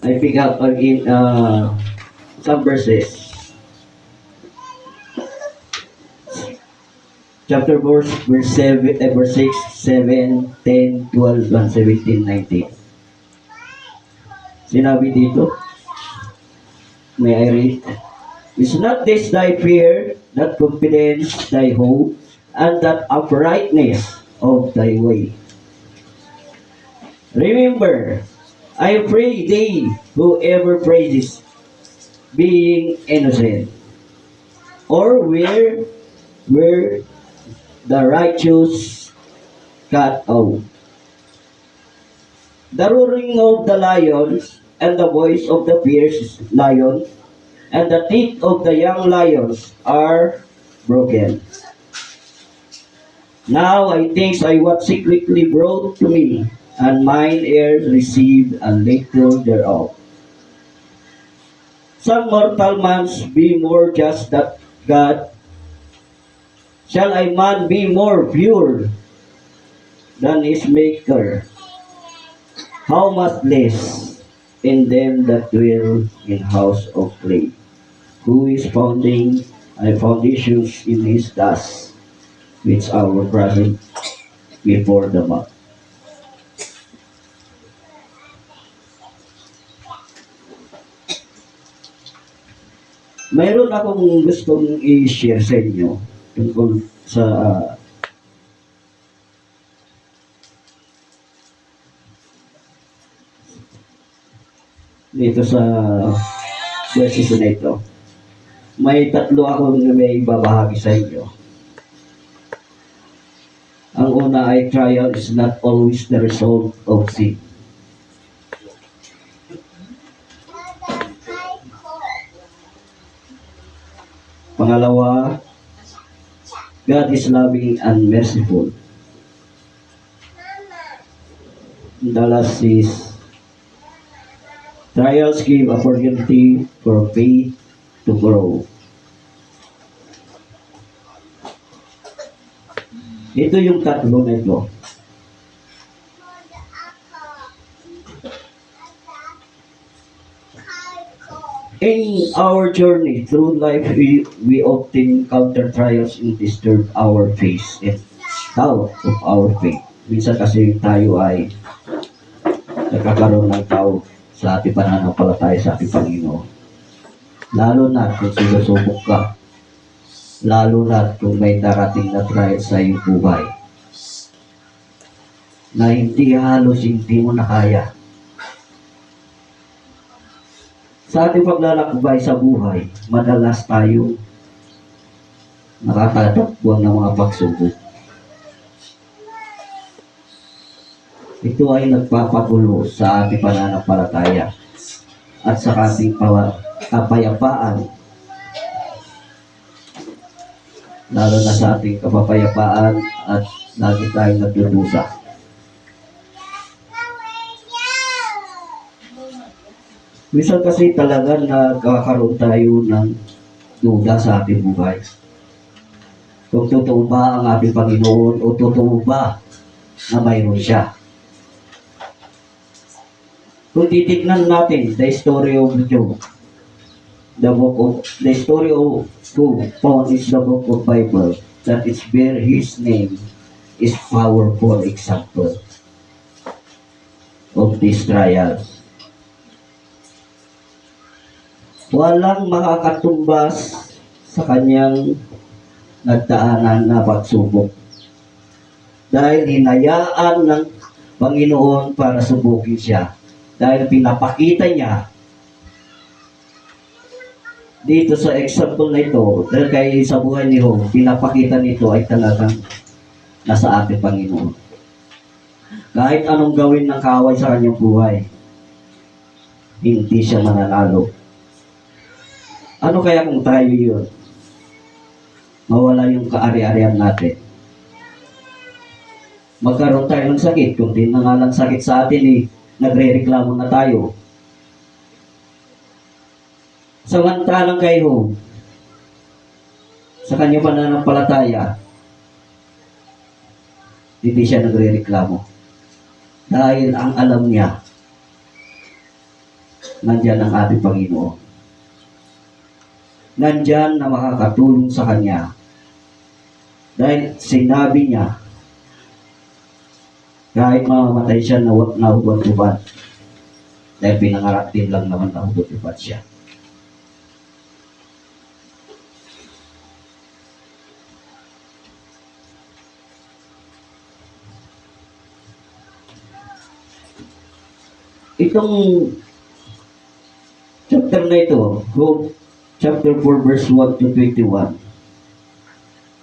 I pick up in some verses. Chapter verse 7, verse 6, 7, 10, 12, 1, 17, 19. Sinabi dito, may I read? Is not this thy fear, that confidence thy hope, and that uprightness of thy way? Remember, I pray thee, whoever praises, being innocent, or where the righteous cut off. The roaring of the lions, and the voice of the fierce lion, and the teeth of the young lions are broken. Now I think I what secretly brought to me, and mine ears received a little thereof. Some mortal mans be more just than God. Shall a man be more pure than his maker? How much less in them that dwell in house of clay, who is founding foundations in his dust, which our present before the mouth. Mayroon akong gustong i-share sa inyo tungkol sa dito sa verses na ito. May tatlo akong may babahagi sa inyo. Ang una ay trial is not always the result of sin. Pangalawa, God is loving and merciful. The last is trials give opportunity for faith to grow. Ito yung tatlo na ito. In our journey through life, we often encounter trials and disturb our faith and doubt of our faith. Minsan kasi tayo ay nagkakaroon ng doubt sa ating pananampalataya sa ating Panginoon. Lalo na kung sinusubok ka. Lalo na kung may darating na trial sa iyong buhay na hindi mo na kaya. Sa ating paglalakbay sa buhay, madalas tayo nakatatakbuhan ng mga pagsubok. Ito ay nagpapagulo sa ating pananampalataya at sa ating kapayapaan. Lalo na sa ating kapapayapaan at lagi tayong nagdudusa. Minsan kasi talaga nagkakaroon tayo ng duda sa ating buhay. Kung totoo ba ang ating Panginoon o totoo ba na mayroon siya. Kung titignan natin the story of Job, the story of Job found is the book of Bible that is bear his name is powerful example of these trials. Walang makakatumbas sa kanyang nagdaanan na pagsubok. Dahil hinayaan ng Panginoon para subukin siya. Dahil pinapakita niya dito sa example na ito, dahil kay sa buhay ni Job, pinapakita nito ay talagang nasa ating Panginoon. Kahit anong gawin ng kaaway sa kanyang buhay, hindi siya mananalo. Ano kaya kung tayo yun? Mawala yung kaari-arian natin. Magkaroon tayo ng sakit. Kung di na nga lang sakit sa atin, nagre-reklamo na tayo. Samantalang kay Job, sa kanyang pananampalataya, hindi siya nagre-reklamo. Dahil ang alam niya, Nandyan ang ating Panginoon. Nandyan na makakatulong sa Kanya. Dahil sinabi niya, kahit mamamatay siya na hubad-hubad, dahil pinangarap din lang naman na hubad-hubad siya. Itong chapter na ito, Job chapter 4 verse 1 to 21,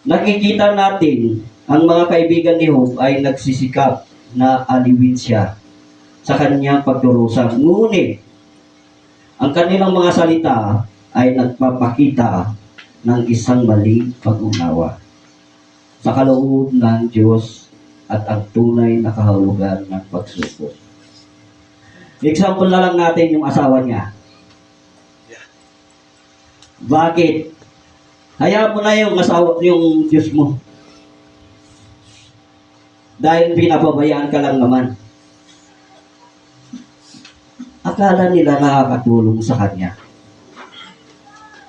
nakikita natin ang mga kaibigan ni Job ay nagsisikap na aliwin siya sa kanyang pagdurusa. Ngunit, ang kanilang mga salita ay nagpapakita ng isang maling pag-unawa sa kaloob ng Diyos at ang tunay na kahulugan ng pagsubok. Example na lang natin yung asawa niya. Bakit? Hayaan mo na yung asawa, yung Diyos mo. Dahil pinapabayaan ka lang naman. Akala nila nakakatulong sa kanya.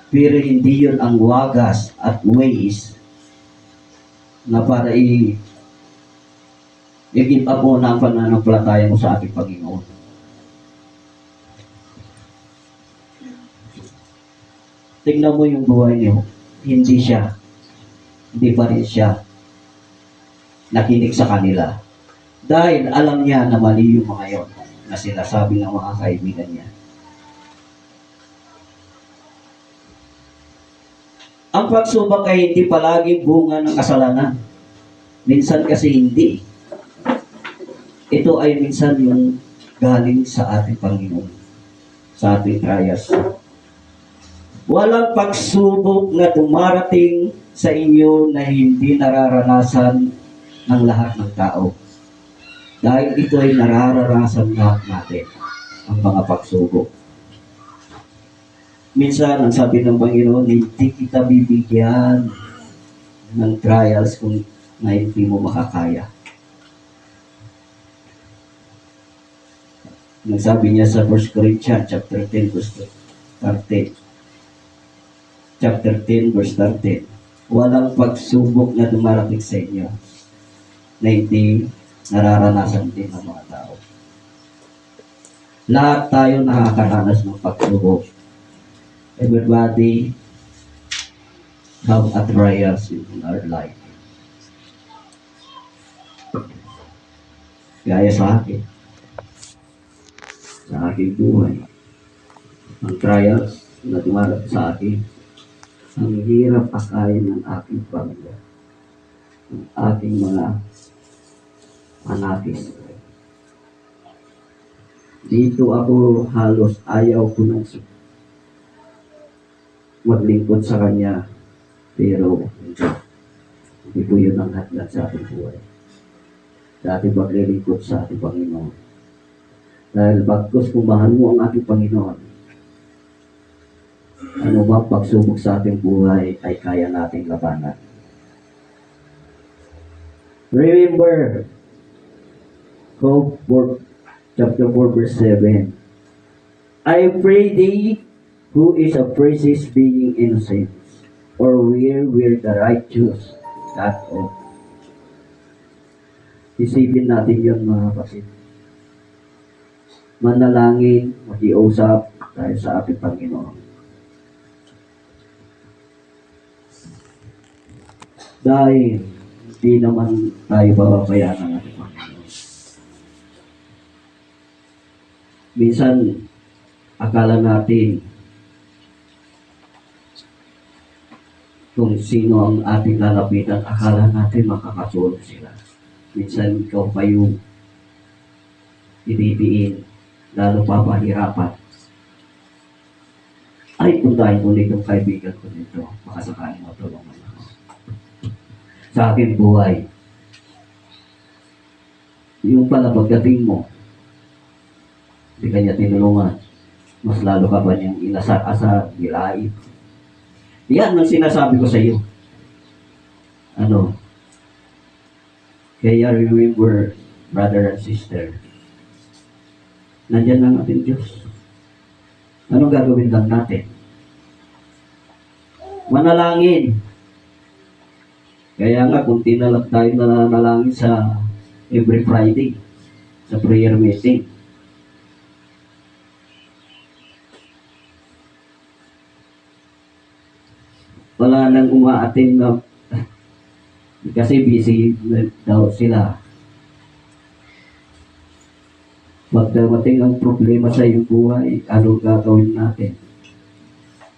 Pero hindi yun ang wagas at ways na para i-give up mo na ang pananampalataya mo sa ating Panginoon. Tingnan mo yung buhay niyo. Hindi pa rin siya nakinig sa kanila. Dahil alam niya na mali yung mga yon na sinasabi ng mga kaibigan niya. Ang pagsubok ay hindi palagi bunga ng kasalanan. Minsan kasi hindi. Ito ay minsan yung galing sa ating Panginoon, sa ating trials. Walang pagsubok na dumarating sa inyo na hindi nararanasan ng lahat ng tao. Dahil ito ay nararanasan lahat natin, ang mga pagsubok. Minsan, ang sabi ng Panginoon, hindi kita bibigyan ng trials kung na hindi mo makakaya. Nagsabi niya sa 1 Corinthians chapter 10 verse 13. Chapter 10 verse 13. Walang pagsubok na dumarating sa inyo na hindi nararanasan din ng mga tao. Lahat tayo nakakaranas ng pagsubok. Everybody have a trials in our life. Gaya sa akin. Sa aking buhay. Ang trials na dumarating sa akin, ang hirap akayin ng aking pamilya, ang aking mga anakis. Dito ako halos ayaw ko nang maglingkod sa Kanya, pero hindi po yun ang hadlan sa ating buhay. Sa ating paglilingkod sa ating Panginoon. Dahil bagkus kung mahal mo ang ating Panginoon, ano ba pagsubok sa ating buhay ay kaya nating labanan. Remember, Job chapter 4 verse 7. I pray thee, who is a praises being innocent, or where the righteous cut off. Isipin natin yun mga kapatid. Manalangin, mag-iusap tayo sa ating Panginoon. Dahil hindi naman tayo bababayaan ng ating Panginoon. Minsan, akala natin kung sino ang ating lalapitan, akala natin makakatulong sila. Minsan, ikaw pa yung ibibiin, lalo pa pahirapan. Ay, puntahin ko nitong kaibigan ko nito, makasakaling matulungan ako. Sa aking buhay, yung pala pagdating mo, hindi kanya tinulungan, mas lalo ka ba niyang inasar-asar, nilait. Yan ang sinasabi ko sa iyo. Ano? Kaya remember, brother and sister, nandiyan ang ating Diyos. Anong gagawin lang natin? Manalangin. Kaya nga, kunti na lang tayo nanalangin sa every Friday, sa prayer meeting. Wala nang umaating na kasi busy daw sila. Pag dumating ang problema sa iyong buhay, ano gagawin natin?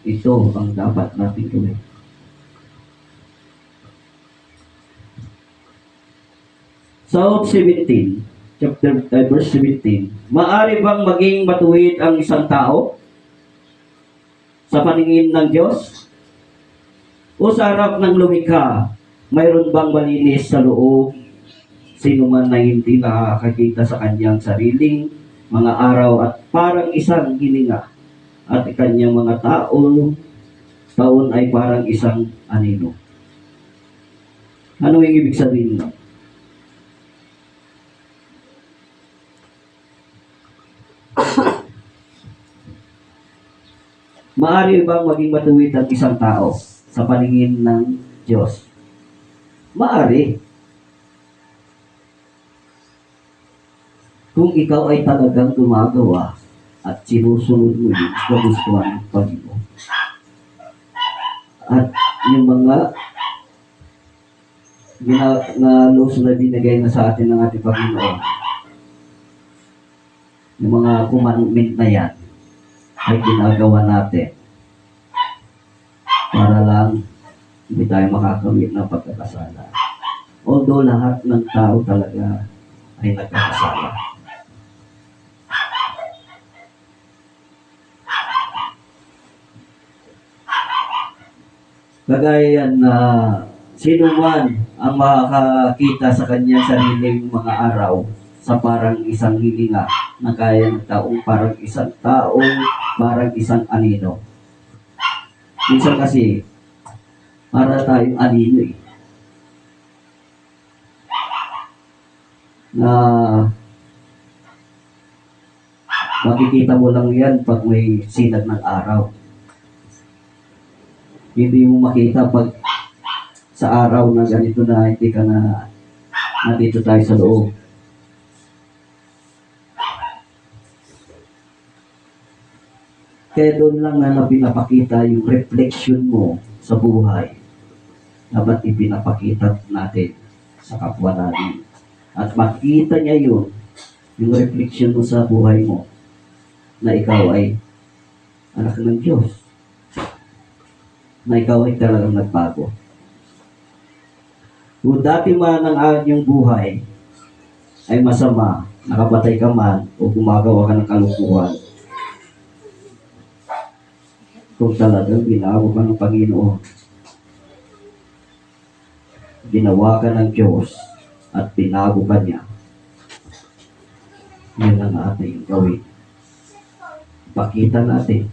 Ito ang dapat natin gawin. Psalm 17, verse 17. Maari bang maging matuwid ang isang tao sa paningin ng Diyos? O sa harap ng lumikha, mayroon bang malinis sa loob? Sino man na hindi nakakakita sa kanyang sariling mga araw at parang isang hininga at kanyang mga taon ay parang isang anino. Ano yung ibig sabihin nun? Maari bang maging matuwid ang isang tao sa paningin ng Diyos? Maari. Kung ikaw ay talagang gumagawa at sinusunod mo yung kagustuhan ng Panginoon. At yung mga ginagalos na binigay na sa atin ng ating Panginoon, yung mga commandment na yan, ay ginagawa natin para lang hindi tayo makakamit ng pagkakasala. Although lahat ng tao talaga ay nagkakasala. Kagaya yan na sino man ang makakita sa kanyang sariling mga araw sa parang isang hininga na kaya ng taong parang isang anino. Minsan kasi, para tayong anino eh. Na makikita mo lang yan pag may sinag ng araw. Hindi mo makita pag sa araw na ganito na hindi ka na nandito tayo sa loob. Kaya doon lang na pinapakita yung reflection mo sa buhay. Dapat ipinapakita natin sa kapwa natin. At makita niya yun, yung reflection mo sa buhay mo, na ikaw ay anak ng Diyos. Na ikaw ay talagang nagbago. Kung dati man ang iyong buhay ay masama, nakapatay ka man o gumagawa ka ng kalukuhan, kung talagang binago ka ng Panginoon, ginawa ka ng Diyos at binago ka niya, yun ang ating gawin. Pakita natin.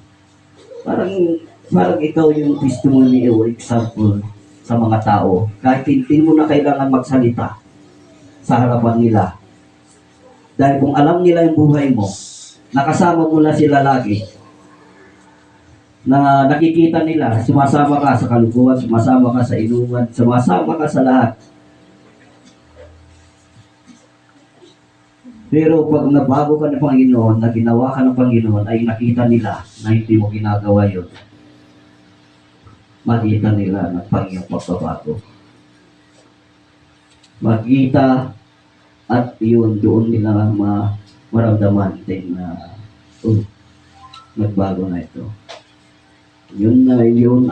Parang ikaw yung testimony o example sa mga tao. Kahit hindi mo na kailangan magsalita sa harapan nila. Dahil kung alam nila yung buhay mo, nakasama mo na sila lagi, na nakikita nila, sumasama ka sa kalukuhan, sumasama ka sa inuman, sumasama ka sa lahat. Pero pag nabago ka ng Panginoon, na ginawa ka ng Panginoon, ay nakita nila na hindi mo ginagawa yun. Makita nila na Panginoon pagbabago. Makita at yun, doon nila lang maramdaman din na nagbago na ito. Yun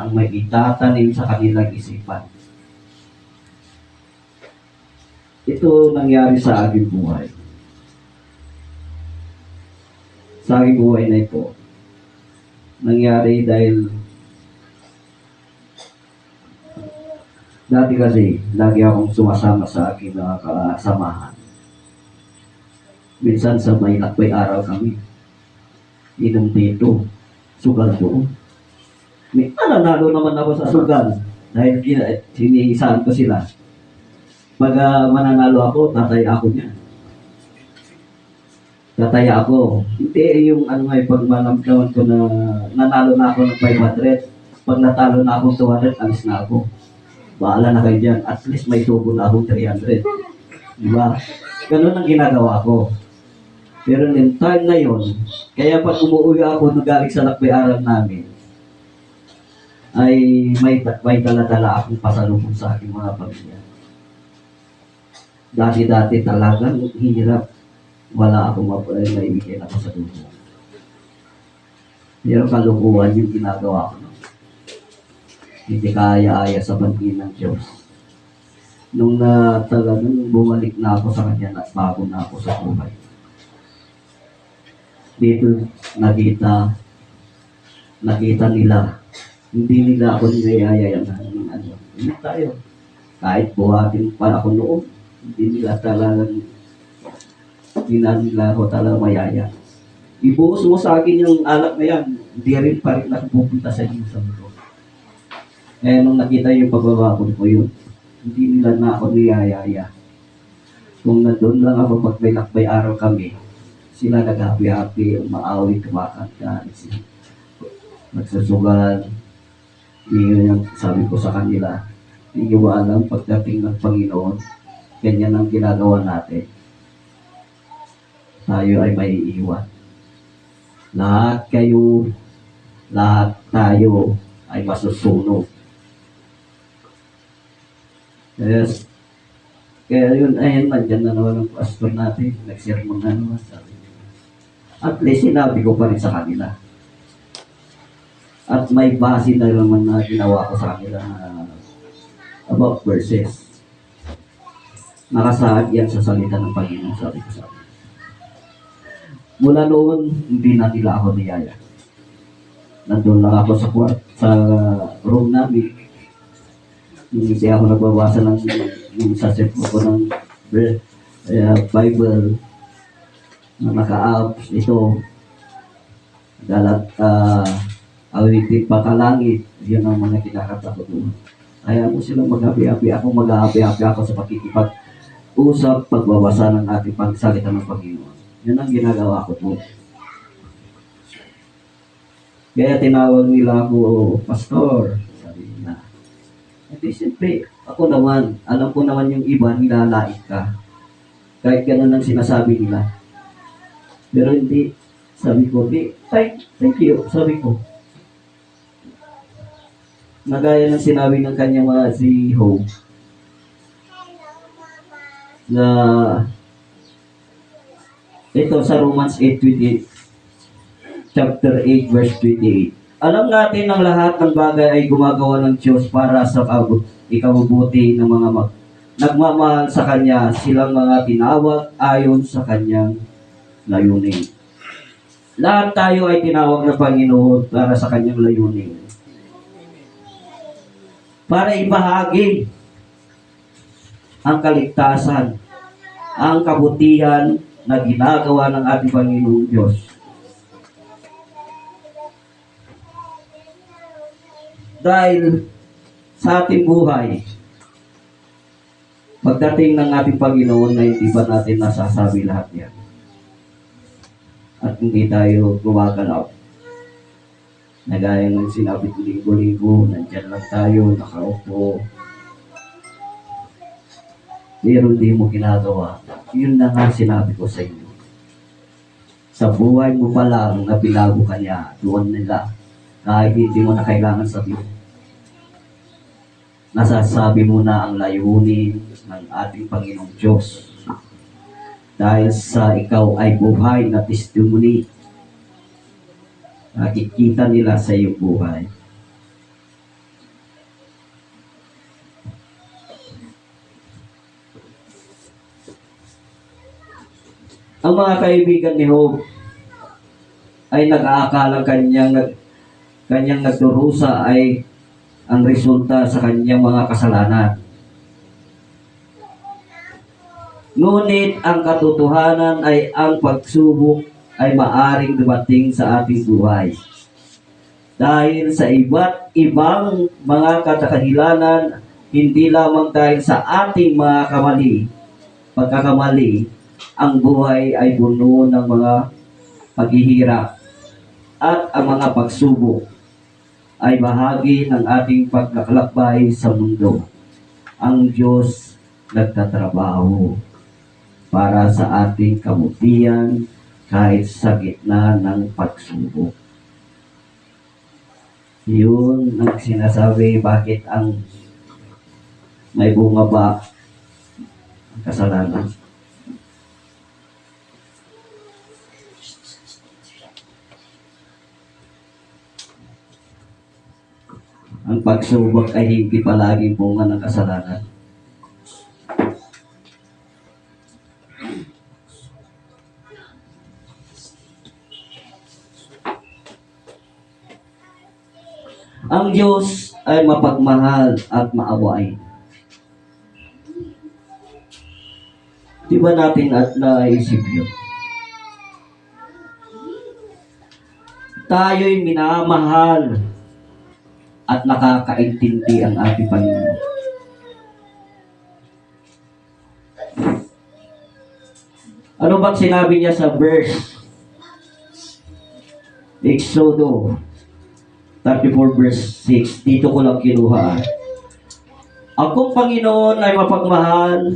ang may itatanim sa kanilang isipan. Ito nangyari sa aking buhay. Sa aking buhay na ito, nangyari dahil dati kasi, lagi akong sumasama sa aking mga kasamahan. Minsan sa may lakbay araw kami, inom dito, sugal doon. Nanalo naman ako sa sugal dahil siniisaan ko sila. Pag mananalo ako, tatay ako niya. tataya ako. Hindi yung ano nga, pag malamdaman ko na nanalo na ako ng 500, pag natalo na ako 200, alis na ako. Bahala na kayo dyan. At least may tubo na akong 300. Diba? Ganun ang ginagawa ko. Pero in time na yon, kaya pag umuwi ako nagaling sa lakbay-aral namin, ay may dala-dala akong pasalubong sa aking mga pamilya. Dati-dati talagang hirap. Wala akong maibigay ako sa dugo. Pero kalukuhan yung ginagawa ko. Hindi kaya-aya sa bangkin ng Diyos. Nung talagang bumalik na ako sa Kanya at bago na ako sa buhay. Dito nakita nila, hindi nila ako niyayaya ng ano. Hindi tayo. Kahit buhatin pa ako noon, hindi nila talagang nila ako talagang mayaya. Ibuhos mo sa akin yung alak na yan, hindi rin pa rin ako pupunta sa inyo sa mundo. Eh, nung nakita yung pagbabakod ko yun, hindi nila na ako niyayaya. Kung nandun lang ako pag may lakbay araw kami, sila nag-happy-happy, umaawit, kumakanta, nagsusugal. Yun yung sabi ko sa kanila, hindi mo alam pagdating ng Panginoon, ganyan ang ginagawa natin. Tayo ay may iiwan. Lahat tayo ay masusunog. Yes. Kaya yun, ayun, nandyan na naman ang pastor natin. Nag-sermon na naman. At least, sinabi ko pa rin sa kanila. At may base na naman na ginawa ko sa kanila about verses. Nakasaad yan sa salita ng Panginoon, sabi ko sa akin. Mula noon, hindi na nila ako niyaya. Nandun lang ako sa room namin. Hindi ako nagbabasa ng sa cellphone ko ng Bible na naka-apps ito. Dalat awitin pakalangit. Yun ang mga kinakata ko doon. Kaya mo silang mag-happy-happy ako. Mag-happy-happy ako sa pakikipag-usap, pagbabasa ng ating pagsalita ng Panginoon. Yun ang ginagawa ko po. Kaya tinawag nila ako, Pastor. Sabi nila. Hindi, siyempre, ako naman, alam ko naman yung iba, nilalait ka. Kahit ganun ang sinasabi nila. Pero hindi, sabi ko, thank you, sabi ko. Nagaya ng sinabi ng kanyang si Hope, na ito sa Romans 8:28, chapter 8, verse 28. Alam natin ang lahat ng bagay ay gumagawa ng Diyos para sa ikabubuti ng mga nagmamahal sa Kanya, silang mga tinawag ayon sa Kanyang layunin. Lahat tayo ay tinawag ng Panginoon para sa Kanyang layunin. Para ibahagi ang kaligtasan, ang kabutihan na ginagawa ng ating Panginoong Diyos. Dahil sa ating buhay, pagdating ng ating Panginoon na hindi ba natin nasasabi lahat yan. At hindi tayo gumagalaw. Nagaya ng sinabi ko linggo-linggo, nandyan lang tayo, nakaupo. Pero hindi mo ginagawa. Yun na nga sinabi ko sa inyo. Sa buhay mo pa lang na binago ka niya, doon nila. Kahit hindi mo na kailangan sabihin. Nasasabi mo na ang layunin ng ating Panginoong Diyos. Dahil sa ikaw ay buhay na testimony. Nakikita nila sa iyong buhay. Ang mga kaibigan ni Job ay nag-aakala kanyang nagdurusa ay ang resulta sa kanyang mga kasalanan. Ngunit ang katotohanan ay ang pagsubok ay maaring dumating sa ating buhay. Dahil sa iba't ibang mga katakahilanan, hindi lamang dahil sa ating mga pagkakamali, ang buhay ay puno ng mga paghihirap at ang mga pagsubok ay bahagi ng ating paglalakbay sa mundo. Ang Diyos nagtatrabaho para sa ating kabutihan kahit sa gitna ng pagsubok. Yun ang sinasabi bakit ang may bunga ba ang kasalanan. Ang pagsubok ay hindi palaging bunga ng kasalanan. Ang Diyos ay mapagmahal at maawain. Di ba natin at naisip yun? Tayo'y minamahal at nakakaintindi ang ating Panginoon. Ano bang sinabi niya sa verse? Exodo 34 verse 6. Dito ko lang kinuha. Akong Panginoon ay mapagmahal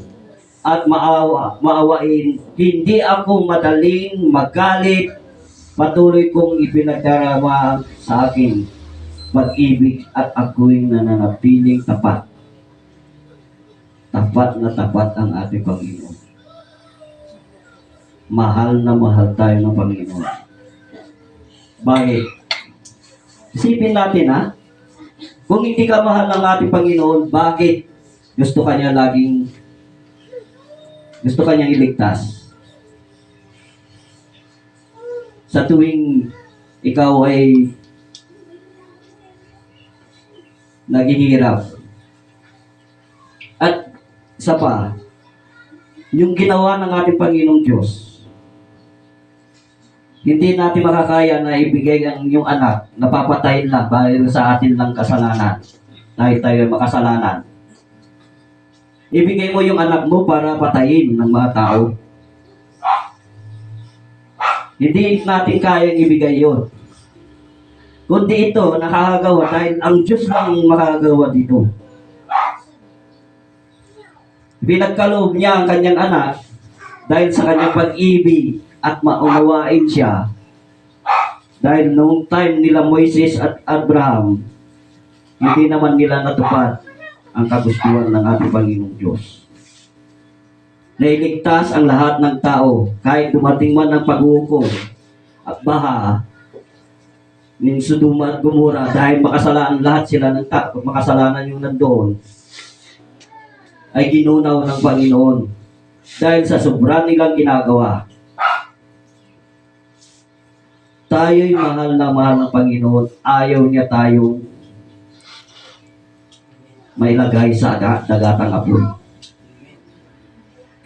at maawain. Hindi ako madaling magalit. Patuloy kong ipinagdarama sa akin pag-ibig at ako'y nananatiling tapat. Tapat na tapat ang ating Panginoon. Mahal na mahal tayo ng Panginoon. Bakit? Isipin natin kung hindi ka mahal ng ating Panginoon, bakit gusto ka niya iligtas? Sa tuwing ikaw ay naghihirap. At isa pa, yung ginawa ng ating Panginoong Diyos, hindi natin makakaya na ibigay ang inyong anak na papatayin lang dahil sa atin lang kasalanan. Dahil tayo makasalanan. Ibigay mo yung anak mo para patayin ng mga tao. Hindi natin kayang ibigay yun. Kundi ito, nakakagawa dahil ang Diyos lang makakagawa dito. Pinagkaloob niya ang kanyang anak dahil sa kanyang pag-ibig at maunawain siya. Dahil noong time nila Moises at Abraham, hindi naman nila natupad ang kagustuhan ng ating Panginoong Diyos. Nailigtas ang lahat ng tao kahit dumating man ang paghukom at baha ng Sodoma at Gomora dahil makasalanan lahat sila ng tao, makasalanan yung nandoon, ay ginunaw ng Panginoon dahil sa sobrang nilang ginagawa. Tayo'y mahal na mahal ng Panginoon. Ayaw niya tayong mailagay sa dagatang apoy.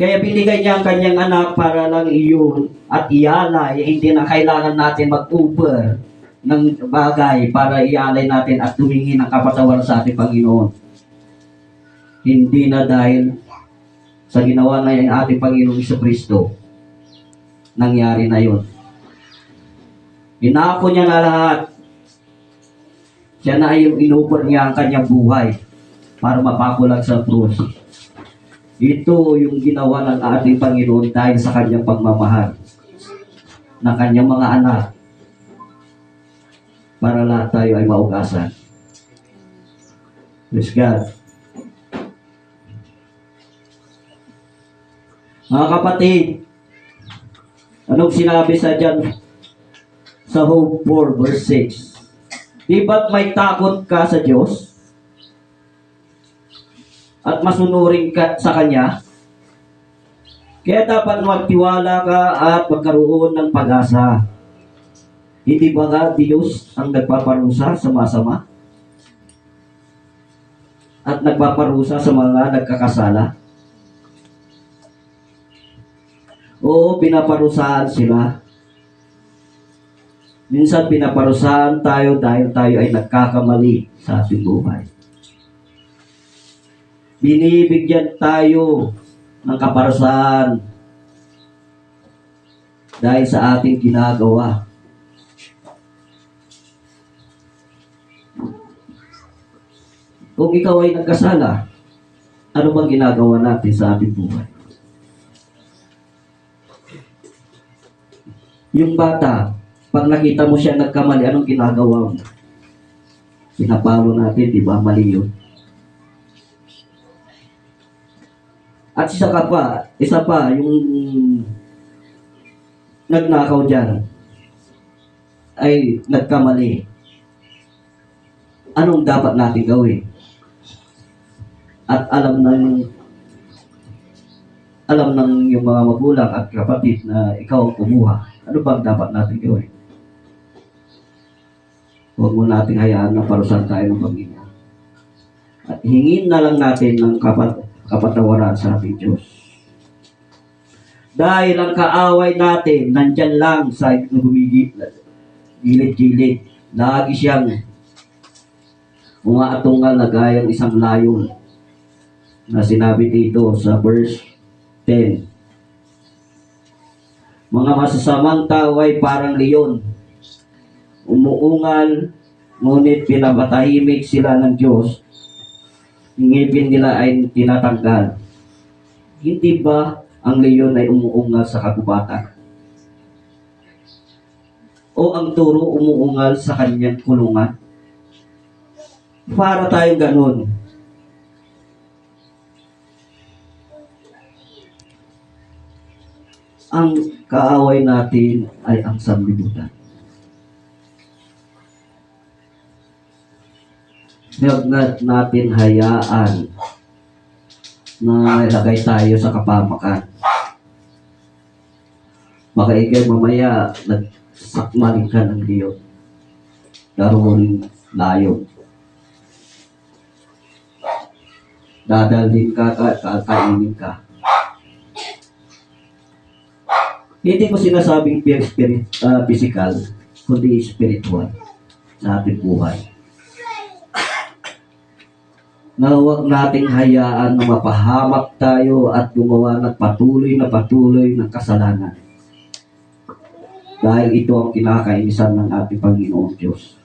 Kaya binigay niya ang kanyang anak para lang iyon at ialay. Hindi na kailangan natin mag-over ng bagay para ialay natin at tumingin ng kapatawaran sa ating Panginoon. Hindi na dahil sa ginawa na yung ating Panginoong Jesucristo, nangyari na yun. Inako niya na lahat. Siya na ay inupor niya ang kanyang buhay para mapakulag sa krus. Ito yung ginawa ng ating Panginoon dahil sa kanyang pagmamahal ng kanyang mga anak para lahat tayo ay maugasan. Praise God. Mga kapatid, anong sinabi sa John sa Hope 4 verse 6? Di ba't may takot ka sa Diyos at masunurin ka sa Kanya? Kaya dapat magtiwala ka at magkaroon ng pag-asa. Hindi ba nga Diyos ang nagpaparusa sa masama? At nagpaparusa sa mga nagkakasala? Oo, pinaparusahan sila. Minsan pinaparusahan tayo dahil tayo ay nagkakamali sa ating buhay. Binibigyan tayo ng kaparusahan dahil sa ating ginagawa. Kung ikaw ay nagkasala, ano bang ginagawa natin sa ating buhay? Yung bata, pag nakita mo siya nagkamali, anong ginagawa mo? Pinapalo natin, di ba? Mali yun. At isa pa, yung nagnakaw dyan, ay nagkamali. Anong dapat natin gawin? At alam ng yung mga magulang at kapatid na ikaw ang kumuha. Ano bang dapat natin gawin? Huwag mo nating hayaan na parusahan tayo ng Panginoon. At hingin na lang natin ng kapatawaran sa ating Diyos. Dahil ang kaaway natin, nandyan lang sa gilid-gilid. Lagi siyang umaatungal na gayang isang layon na sinabi dito sa verse 10. Mga masasamang tao ay parang leon. Umuungal, ngunit pinabatahimik sila ng Diyos. Ngipin nila ay tinatanggal. Hindi ba ang leon ay umuungal sa kagubatan? O ang turo umuungal sa kanyang kulungan? Para tayong ganun. Ang kaaway natin ay ang sanlibutan. Huwag natin hayaan na ilagay tayo sa kapamakan. Baka ikay mamaya nagsakmaling ka ng Diyos. Daroon layo. Dadalhin ka, kakainin ka. Hindi ko sinasabing physical, kundi spiritual sa ating buhay. Na huwag nating hayaan na mapahamak tayo at gumawa ng patuloy ng kasalanan. Dahil ito ang kinakainisan ng ating Panginoong Diyos.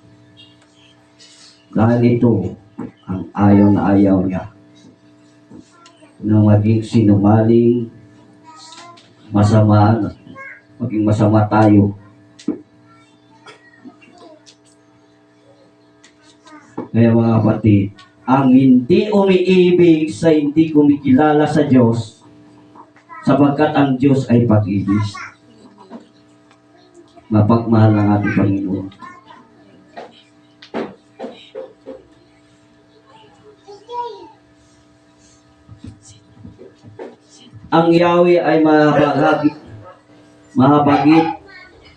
Dahil ito ang ayaw na ayaw niya. Na maging sinungaling, masama, maging masama tayo. Kaya mga kapatid, ang hindi umiibig sa hindi kumikilala sa Diyos, sapagkat ang Diyos ay pag-ibig. Mapagmahal ng ating Panginoon. Ang Yahweh ay mahabagit,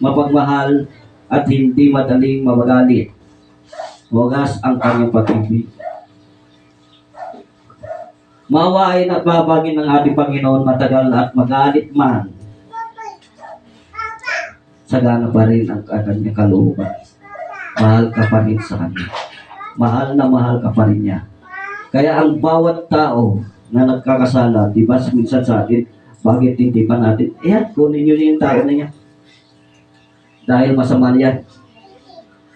mapagmahal, at hindi madaling mabagalit. Wagas ang kanyang pag-ibig. Maawain at babagin ng ating Panginoon matagal at magalit man. Sagana pa rin ang kanyang kalooban. Mahal ka pa rin sa kanya. Mahal na mahal ka pa rin niya. Kaya ang bawat tao na nagkakasala, di ba minsan sa atin, bakit hindi pa natin, kunin nyo yung tao na yan. Dahil masama yan.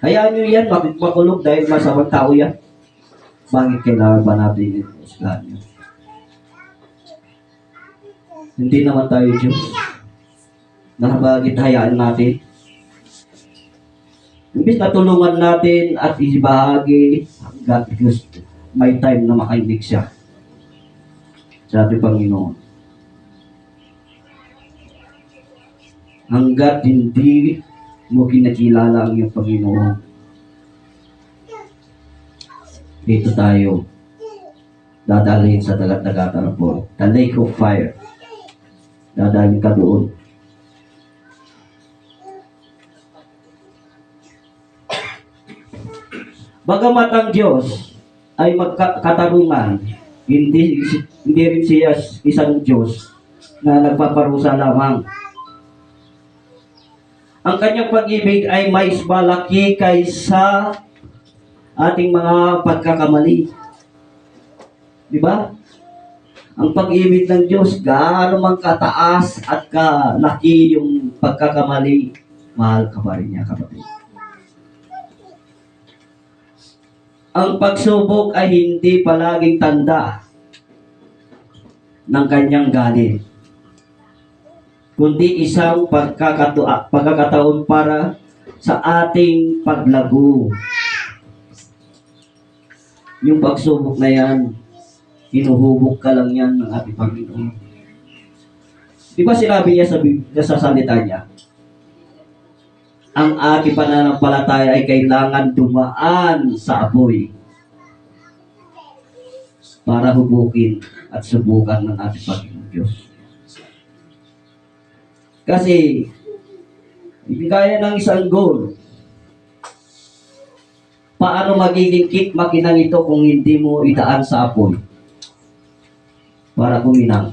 Hayaan nyo yan, bakit makulog dahil masamang tao yan. Bakit kailangan ba natin yung usgahan nyo? Hindi naman tayo Diyos. Bakit hayaan natin? Imbis na tulungan natin at ibahagi, God Diyos, may time na makainig siya sa ating Panginoon. Hanggat hindi mo kinakilala ang iyong Panginoon, dito tayo dadalhin sa dagat-dagatan po, the lake of fire. Dadalhin ka doon. Bagamat ang Diyos ay magkatarungan, hindi rin siya isang Diyos na nagpaparusa lamang. Ang kanyang pag-ibig ay mais malaki kaysa ating mga pagkakamali. Di ba? Ang pag-ibig ng Diyos, gaano man kataas at kalaki yung pagkakamali, mahal ka pa rin niya, kapatid. Ang pagsubok ay hindi palaging tanda ng kanyang galit, kundi isang pagkakataon para sa ating paglago. Yung pagsubok na yan, hinuhubog ka lang yan ng ating Panginoon. Di ba sinabi niya sa salita niya, ang ating pananampalataya ay kailangan dumaan sa apoy para hubukin at subukan ng ating Panginoon Diyos. Kasi, hindi kaya ng isang goal. Paano magiging makinang ito kung hindi mo idaan sa apoy para kuminang?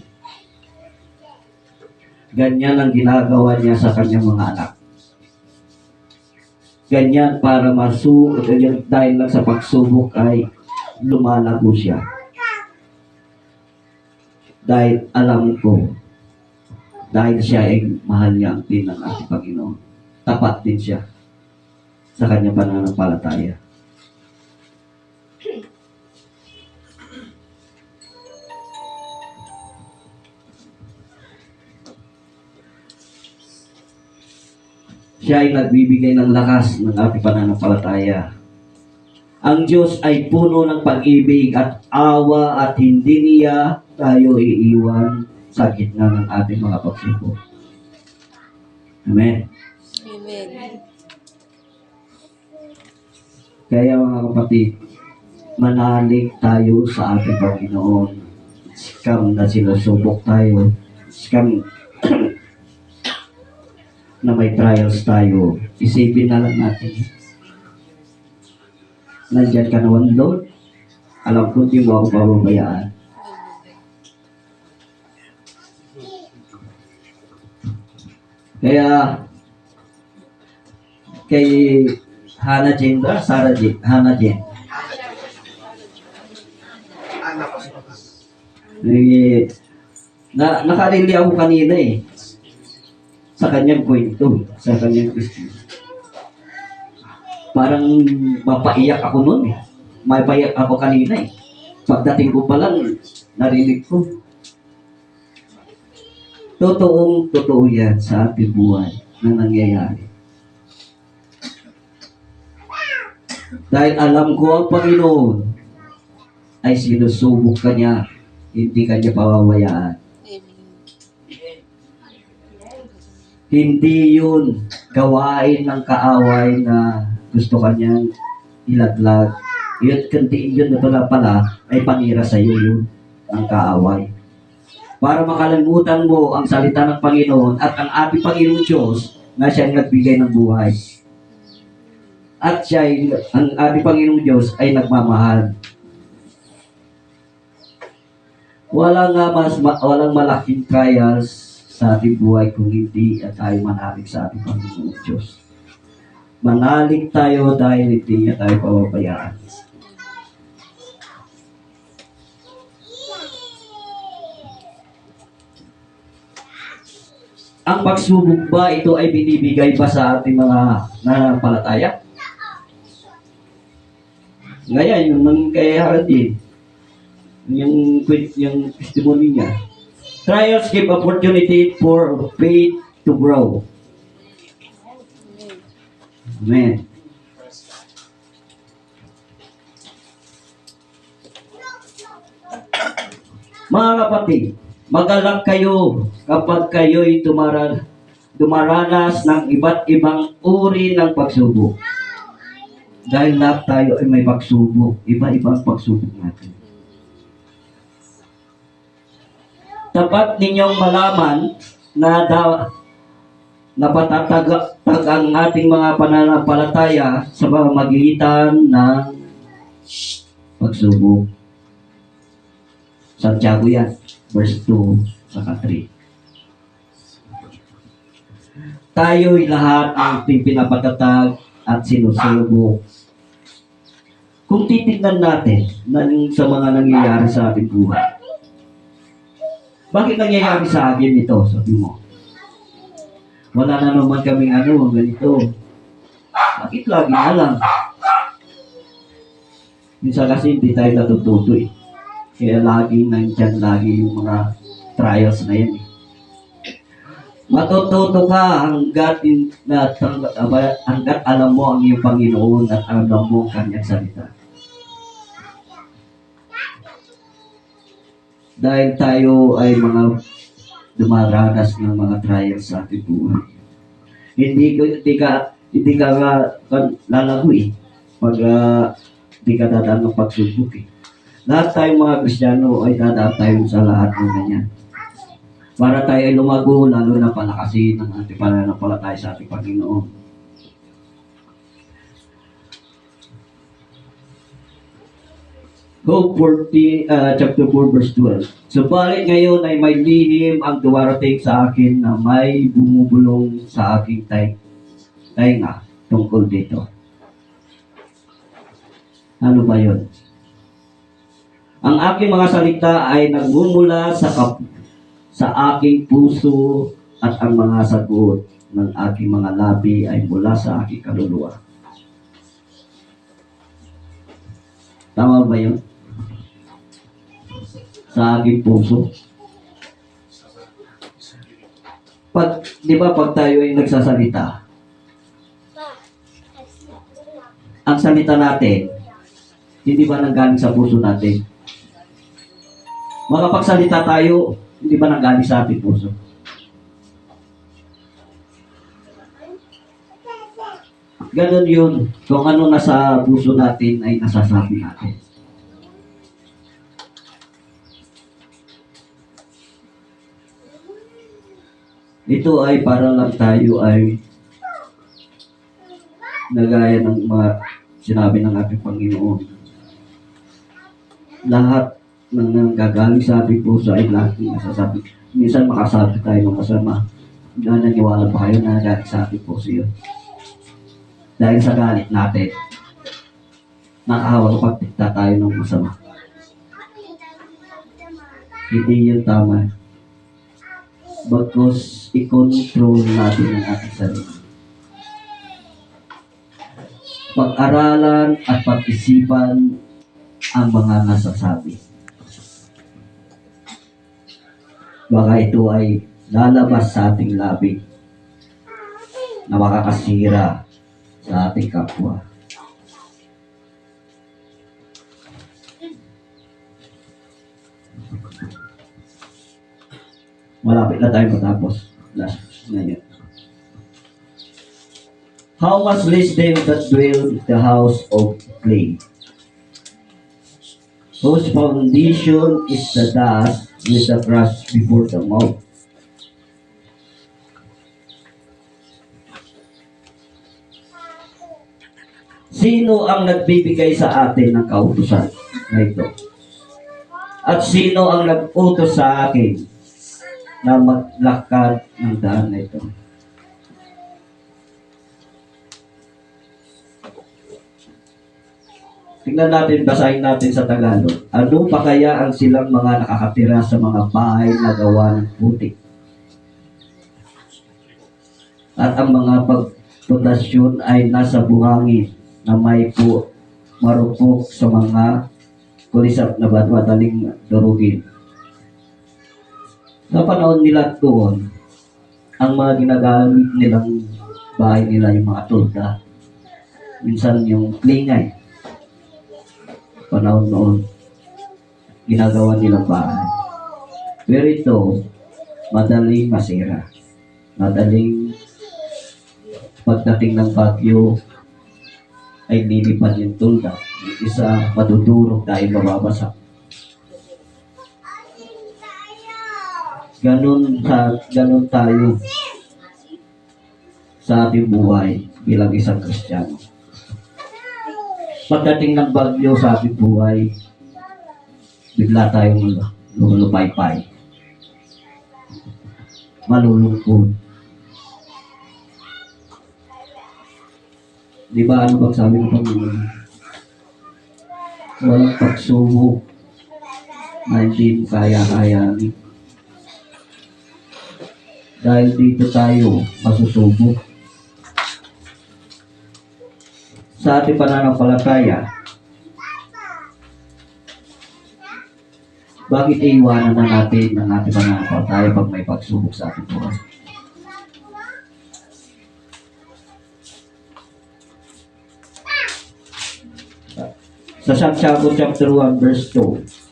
Ganyan ang ginagawa niya sa kanyang mga anak. Ganyan para dahil lang sa pagsubok ay lumalago siya. Dahil alam ko, dahil siya ay mahal niya ang din ng ating Panginoon. Tapat din siya sa kanyang pananampalataya. Siya ay nagbibigay ng lakas ng ating pananampalataya. Ang Diyos ay puno ng pag-ibig at awa at hindi niya tayo iiwan sa gitna ng ating mga pagsubok. Amen. Amen. Kaya mga kapatid, manalig tayo sa ating Panginoon. Scam na sinusubok tayo. Scam na may trials tayo. Isipin na lang natin. Nandyan ka naman, Lord. Alam ko, di mo ako pababayaan. Kaya, kay Hannah Jane ba? Sarah Jane? Hannah Jane. Nakarili ako kanina sa kanyang kwento, sa kanyang Kristo. Parang mapaiyak ako noon Mapaiyak ako kanina Pagdating ko pa lang, narinig ko. Totoo yan sa ating buhay na nangyayari. Dahil alam ko ang Panginoon ay sinusubok ka niya, hindi ka niya pababayaan. Hindi yun gawain ng kaaway na gusto kanyang ilaglag. Yun na pala ay panira sa iyo yun, ang kaaway. Para makalimutan mo ang salita ng Panginoon at ang ating Panginoon Diyos na siyang nagbigay ng buhay. At ang ating Panginoong Diyos ay nagmamahal. Walang malaking trials sa ating buhay kung hindi at tayo manalig sa ating Panginoong Diyos. Manalig tayo dahil hindi niya tayo pababayaan. Ang pagsubok ba, ito ay binibigay pa sa ating mga nananampalataya? Ngayon, yung kay Haradin, yung testimony niya, trials give opportunity for faith to grow. Amen. Mga kapatid, magalak kayo kapag kayo'y dumaranas ng iba't ibang uri ng pagsubok. Dahil lahat tayo ay may pagsubok, iba-ibang pagsubok natin. Dapat ninyong malaman na napatatag ang ating mga pananampalataya sa pamamagitan ng pagsubok. Santiago yan, verse 2 saka 3. Tayo'y lahat ang pinapatatag at sinusubok. Kung titignan natin sa mga nangyayari sa ating buhay, bakit nangyayari sa akin ito? Sabi mo, Wala na naman kaming ganito. Bakit lagi na lang? Minsan kasi hindi tayo natututo eh. Kaya lagi nandyan lagi yung mga trials na yan eh. Matututo ka hanggat alam mo ang iyong Panginoon at alam mo ang kanyang salita. Dahil tayo ay mga dumaranas ng mga trials sa ating buhay. Hindi ka lalago eh. Pag hindi ka dadaan ng pagsubok eh. Lahat tayong mga Kristiyano ay dadaan tayo sa lahat ng ganyan. Para tayo ay lumago, lalo na palakasin ng ating pananampalataya sa ating Panginoon. Job 40, chapter 4, verse 12. Subalit ngayon ay may lihim ang dumarating sa akin na may bumubulong sa aking tainga tungkol dito. Ano ba yun? Ang aking mga salita ay nagmumula sa aking puso at ang mga sagot ng aking mga labi ay mula sa aking kaluluwa. Tama ba yun? Sa aking puso. Di ba pag tayo ay nagsasalita, ang salita natin, hindi ba nanggaling sa puso natin? Makapagsalita tayo, hindi ba nanggaling sa ating puso? Ganon yun. Kung ano nasa puso natin ay nasasabi natin. Ito ay para lang tayo ay nagaya ng mga sinabi ng ating Panginoon. Lahat ng nanggagaling sa ating puso ay lagi nasasabi. Minsan makasabi tayo ng masama. Naniniwala pa kayo na nagaling sa ating puso yun. Dahil sa galit natin, nakahawag pagtikta tayo ng masama. Hindi yun tama. Bagkus i-control natin ang ating sarili. Pag-aralan at pag-isipan ang mga nasasabi. Baka ito ay lalabas sa ating labi na makakasira sa ating kapwa. Malapit na tayo matapos. Last na yun. How much less them that dwell in the house of clay, whose foundation is the dust with the crust before the mouth. Sino ang nagbibigay sa atin ng kautusan na ito? At sino ang nag-utos sa akin na maglakad ng daan na ito? Tingnan natin, basahin natin sa Tagalog. Ano pa kaya ang silang mga nakakatira sa mga bahay na gawa ng putik? At ang mga pagpundasyon ay nasa buhangin na may marupok sa mga kulisap na madaling durugin. Sa panahon nila doon, ang mga ginagamit nilang bahay nila yung mga tulda. Minsan yung klingay. Panahon noon, ginagawa nilang bahay. Pero ito, madaling masira. Madaling pagdating ng bagyo, ay lilipad yung tulda. Yung isa, madudurog dahil mababasa. Ganon tayo sa ating buhay bilang isang Kristiyano. Pagdating ng bagyo sa ating buhay, bigla tayong lumulupaypay. Malulungkot. Di ba ano bang sabi ng Panginoon? Walang pagsubok na hindi mo kaya-kayanin. Dahil dito tayo masusubok. Sa ating pananampalataya, bakit iiwanan na natin ang ating pananampalataya pag may pagsubok sa ating buhay? Sa Santiago chapter 1 verse 2.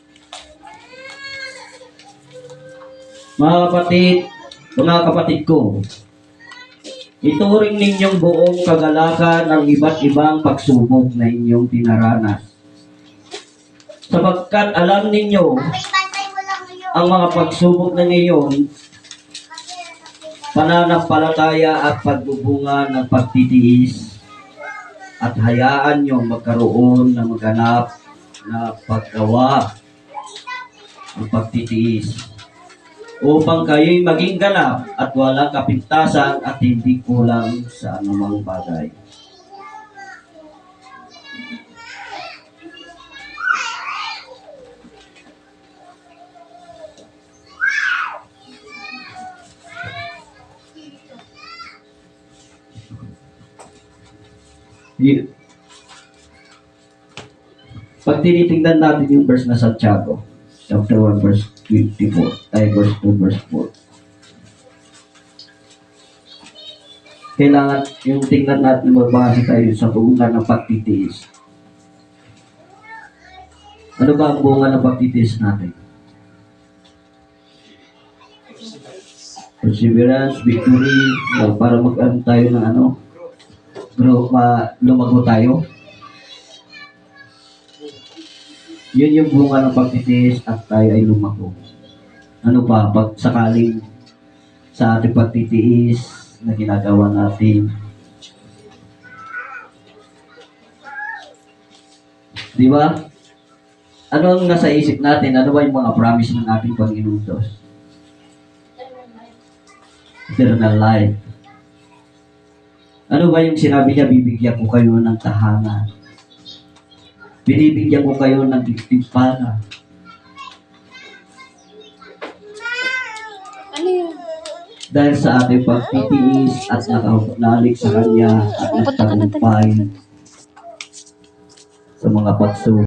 Mga kapatid ko, ituring ninyong buong kagalakan ang iba't ibang pagsubok na inyong dinaranas. Sapagkat alam ninyo, ang mga pagsubok na ngayon, pananampalataya at pagbubunga ng pagtitiis, at hayaan nyo magkaroon ng maganap na paggawa ng pagtitiis, upang kayo'y maging ganap at walang kapintasan at hindi kulang sa anumang bagay. Pag tinitingnan natin yung verse na Santiago, chapter 1, verse 24, verse 2, verse 4. Kailangan yung tingnan natin, magbahagi tayo sa bunga ng pagtitiis. Ano ba ang bunga ng pagtitiis natin? Perseverance, victory, para mag-ano tayo ng lumago tayo. Yun yung bunga ng pagtitiis at tayo ay lumago. Ano pa, pag sakaling sa ating pagtitiis na ginagawa natin, di ba? Ano ang nasa isip natin? Ano ba yung mga promise ng ating Panginoon Diyos? Eternal life. Ano ba yung sinabi niya? Bibigyan ko kayo ng tahanan. Binibigyan ko kayo ng tigtimpala. Ano yun? Dahil sa ating pagtitiis at nakaunalig sa Kanya at nagtagumpay sa mga pagsubok.